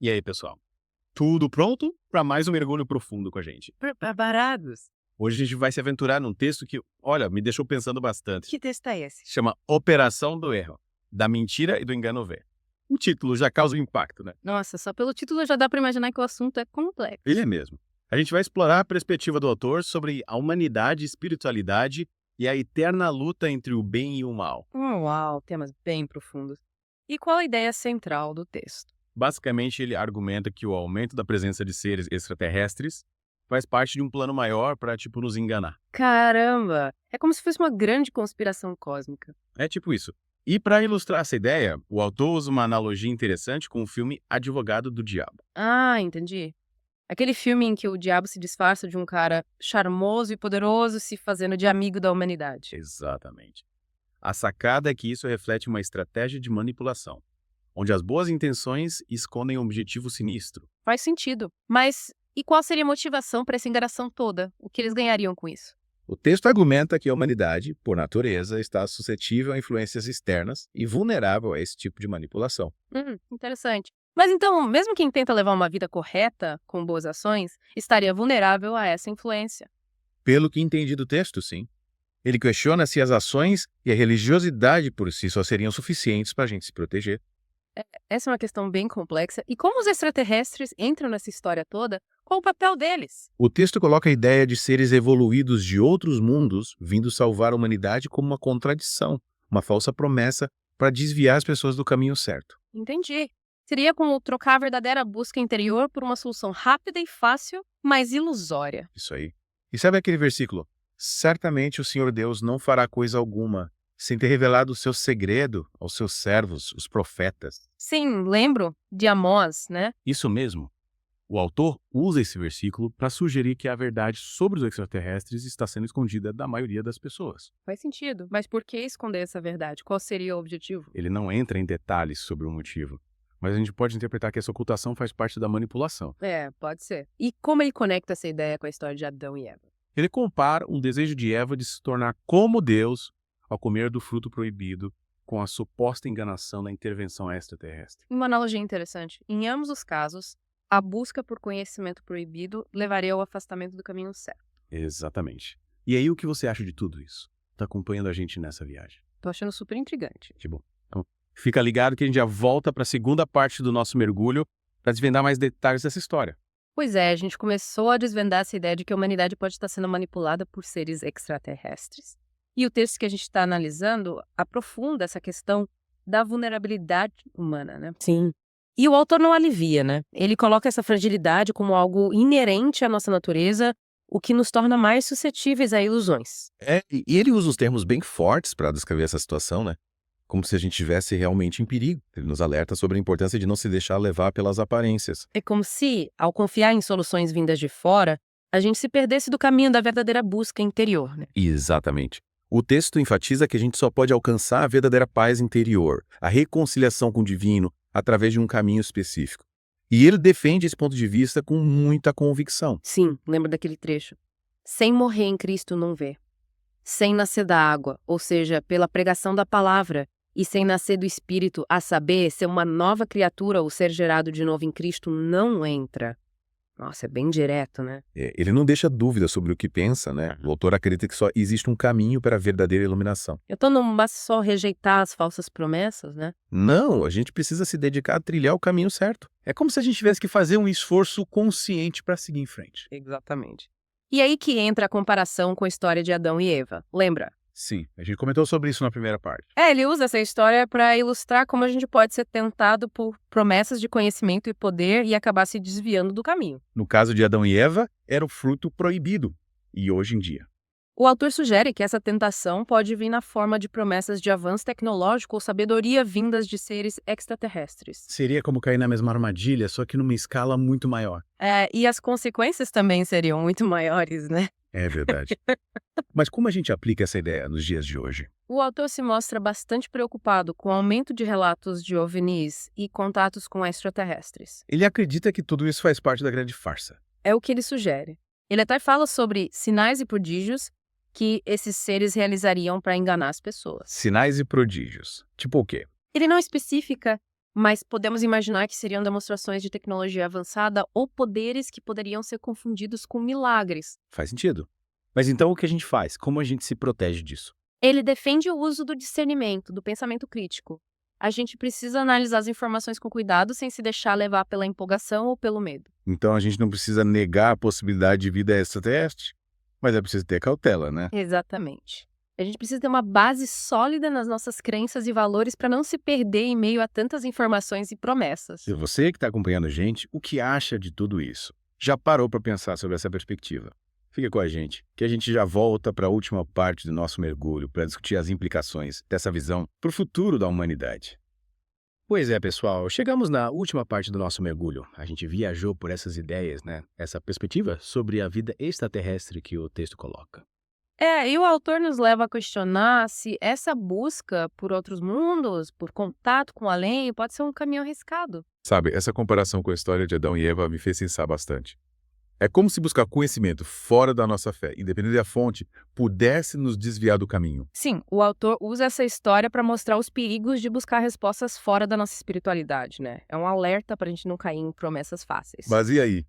E aí, pessoal? Tudo pronto para mais um mergulho profundo com a gente? Preparados? Hoje a gente vai se aventurar num texto que, olha, me deixou pensando bastante. Que texto é esse? Chama Operação do Erro, da mentira e do engano ver. O título já causa um impacto, né? Nossa, só pelo título já dá pra imaginar que o assunto é complexo. Ele é mesmo. A gente vai explorar a perspectiva do autor sobre a humanidade, espiritualidade e a eterna luta entre o bem e o mal. Uau, temas bem profundos. E qual a ideia central do texto? Basicamente, ele argumenta que o aumento da presença de seres extraterrestres faz parte de um plano maior para, tipo, nos enganar. Caramba! É como se fosse uma grande conspiração cósmica. É tipo isso. E para ilustrar essa ideia, o autor usa uma analogia interessante com o filme Advogado do Diabo. Ah, entendi. Aquele filme em que o diabo se disfarça de um cara charmoso e poderoso se fazendo de amigo da humanidade. Exatamente. A sacada é que isso reflete uma estratégia de manipulação, onde as boas intenções escondem um objetivo sinistro. Faz sentido. Mas e qual seria a motivação para essa enganação toda? O que eles ganhariam com isso? O texto argumenta que a humanidade, por natureza, está suscetível a influências externas e vulnerável a esse tipo de manipulação. Interessante. Mas então, mesmo quem tenta levar uma vida correta, com boas ações, estaria vulnerável a essa influência. Pelo que entendi do texto, sim. Ele questiona se as ações e a religiosidade por si só seriam suficientes para a gente se proteger. Essa é uma questão bem complexa. E como os extraterrestres entram nessa história toda? Qual o papel deles? O texto coloca a ideia de seres evoluídos de outros mundos vindo salvar a humanidade como uma contradição, uma falsa promessa para desviar as pessoas do caminho certo. Entendi. Seria como trocar a verdadeira busca interior por uma solução rápida e fácil, mas ilusória. Isso aí. E sabe aquele versículo? Certamente o Senhor Deus não fará coisa alguma sem ter revelado o seu segredo aos seus servos, os profetas. Sim, lembro de Amós, né? Isso mesmo. O autor usa esse versículo para sugerir que a verdade sobre os extraterrestres está sendo escondida da maioria das pessoas. Faz sentido. Mas por que esconder essa verdade? Qual seria o objetivo? Ele não entra em detalhes sobre o motivo, mas a gente pode interpretar que essa ocultação faz parte da manipulação. Pode ser. E como ele conecta essa ideia com a história de Adão e Eva? Ele compara um desejo de Eva de se tornar como Deus ao comer do fruto proibido com a suposta enganação da intervenção extraterrestre. Uma analogia interessante. Em ambos os casos, a busca por conhecimento proibido levaria ao afastamento do caminho certo. Exatamente. E aí, o que você acha de tudo isso? Tá acompanhando a gente nessa viagem? Tô achando super intrigante. Que bom. Então, fica ligado que a gente já volta para a segunda parte do nosso mergulho para desvendar mais detalhes dessa história. Pois é, a gente começou a desvendar essa ideia de que a humanidade pode estar sendo manipulada por seres extraterrestres. E o texto que a gente está analisando aprofunda essa questão da vulnerabilidade humana, né? Sim. E o autor não alivia, né? Ele coloca essa fragilidade como algo inerente à nossa natureza, o que nos torna mais suscetíveis a ilusões. E ele usa uns termos bem fortes para descrever essa situação, né? Como se a gente estivesse realmente em perigo. Ele nos alerta sobre a importância de não se deixar levar pelas aparências. É como se, ao confiar em soluções vindas de fora, a gente se perdesse do caminho da verdadeira busca interior, né? Exatamente. O texto enfatiza que a gente só pode alcançar a verdadeira paz interior, a reconciliação com o divino, através de um caminho específico. E ele defende esse ponto de vista com muita convicção. Sim, lembro daquele trecho. Sem morrer em Cristo não vê. Sem nascer da água, ou seja, pela pregação da palavra, e sem nascer do Espírito, a saber, ser uma nova criatura ou ser gerado de novo em Cristo, não entra. Nossa, é bem direto, né? Ele não deixa dúvida sobre o que pensa, né? O autor acredita que só existe um caminho para a verdadeira iluminação. Então não basta só rejeitar as falsas promessas, né? Não, a gente precisa se dedicar a trilhar o caminho certo. É como se a gente tivesse que fazer um esforço consciente para seguir em frente. Exatamente. E aí que entra a comparação com a história de Adão e Eva. Lembra? Sim, a gente comentou sobre isso na primeira parte. Ele usa essa história para ilustrar como a gente pode ser tentado por promessas de conhecimento e poder e acabar se desviando do caminho. No caso de Adão e Eva, era o fruto proibido. E hoje em dia? O autor sugere que essa tentação pode vir na forma de promessas de avanço tecnológico ou sabedoria vindas de seres extraterrestres. Seria como cair na mesma armadilha, só que numa escala muito maior. E as consequências também seriam muito maiores, né? É verdade. Mas como a gente aplica essa ideia nos dias de hoje? O autor se mostra bastante preocupado com o aumento de relatos de OVNIs e contatos com extraterrestres. Ele acredita que tudo isso faz parte da grande farsa. É o que ele sugere. Ele até fala sobre sinais e prodígios que esses seres realizariam para enganar as pessoas. Sinais e prodígios. Tipo o quê? Ele não especifica, Mas podemos imaginar que seriam demonstrações de tecnologia avançada ou poderes que poderiam ser confundidos com milagres. Faz sentido. Mas então o que a gente faz? Como a gente se protege disso? Ele defende o uso do discernimento, do pensamento crítico. A gente precisa analisar as informações com cuidado sem se deixar levar pela empolgação ou pelo medo. Então a gente não precisa negar a possibilidade de vida extraterrestre, mas é preciso ter cautela, né? Exatamente. A gente precisa ter uma base sólida nas nossas crenças e valores para não se perder em meio a tantas informações e promessas. E você que está acompanhando a gente, o que acha de tudo isso? Já parou para pensar sobre essa perspectiva? Fica com a gente, que a gente já volta para a última parte do nosso mergulho para discutir as implicações dessa visão para o futuro da humanidade. Pois é, pessoal, chegamos na última parte do nosso mergulho. A gente viajou por essas ideias, né? Essa perspectiva sobre a vida extraterrestre que o texto coloca. E o autor nos leva a questionar se essa busca por outros mundos, por contato com o além, pode ser um caminho arriscado. Sabe, essa comparação com a história de Adão e Eva me fez pensar bastante. É como se buscar conhecimento fora da nossa fé, independente da fonte, pudesse nos desviar do caminho. Sim, o autor usa essa história para mostrar os perigos de buscar respostas fora da nossa espiritualidade, né? É um alerta para a gente não cair em promessas fáceis. Mas e aí?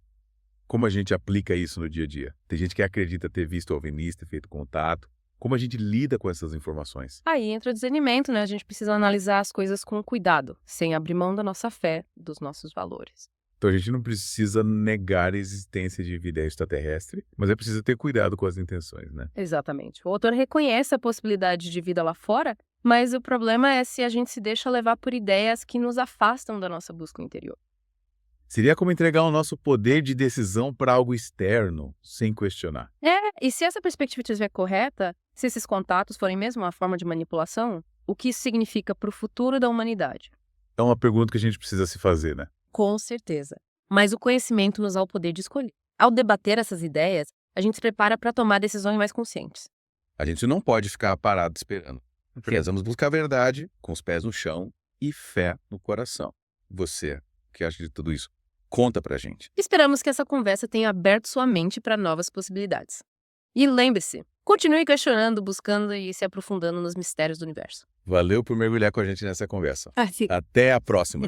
Como a gente aplica isso no dia a dia? Tem gente que acredita ter visto OVNIs, ter feito contato. Como a gente lida com essas informações? Aí entra o discernimento, né? A gente precisa analisar as coisas com cuidado, sem abrir mão da nossa fé, dos nossos valores. Então a gente não precisa negar a existência de vida extraterrestre, mas é preciso ter cuidado com as intenções, né? Exatamente. O autor reconhece a possibilidade de vida lá fora, mas o problema é se a gente se deixa levar por ideias que nos afastam da nossa busca interior. Seria como entregar o nosso poder de decisão para algo externo, sem questionar. E se essa perspectiva estiver correta, se esses contatos forem mesmo uma forma de manipulação, o que isso significa para o futuro da humanidade? É uma pergunta que a gente precisa se fazer, né? Com certeza. Mas o conhecimento nos dá o poder de escolher. Ao debater essas ideias, a gente se prepara para tomar decisões mais conscientes. A gente não pode ficar parado esperando. Precisamos buscar a verdade, com os pés no chão e fé no coração. Você, o que acha de tudo isso? Conta pra gente. Esperamos que essa conversa tenha aberto sua mente para novas possibilidades. E lembre-se, continue questionando, buscando e se aprofundando nos mistérios do universo. Valeu por mergulhar com a gente nessa conversa. Até a próxima.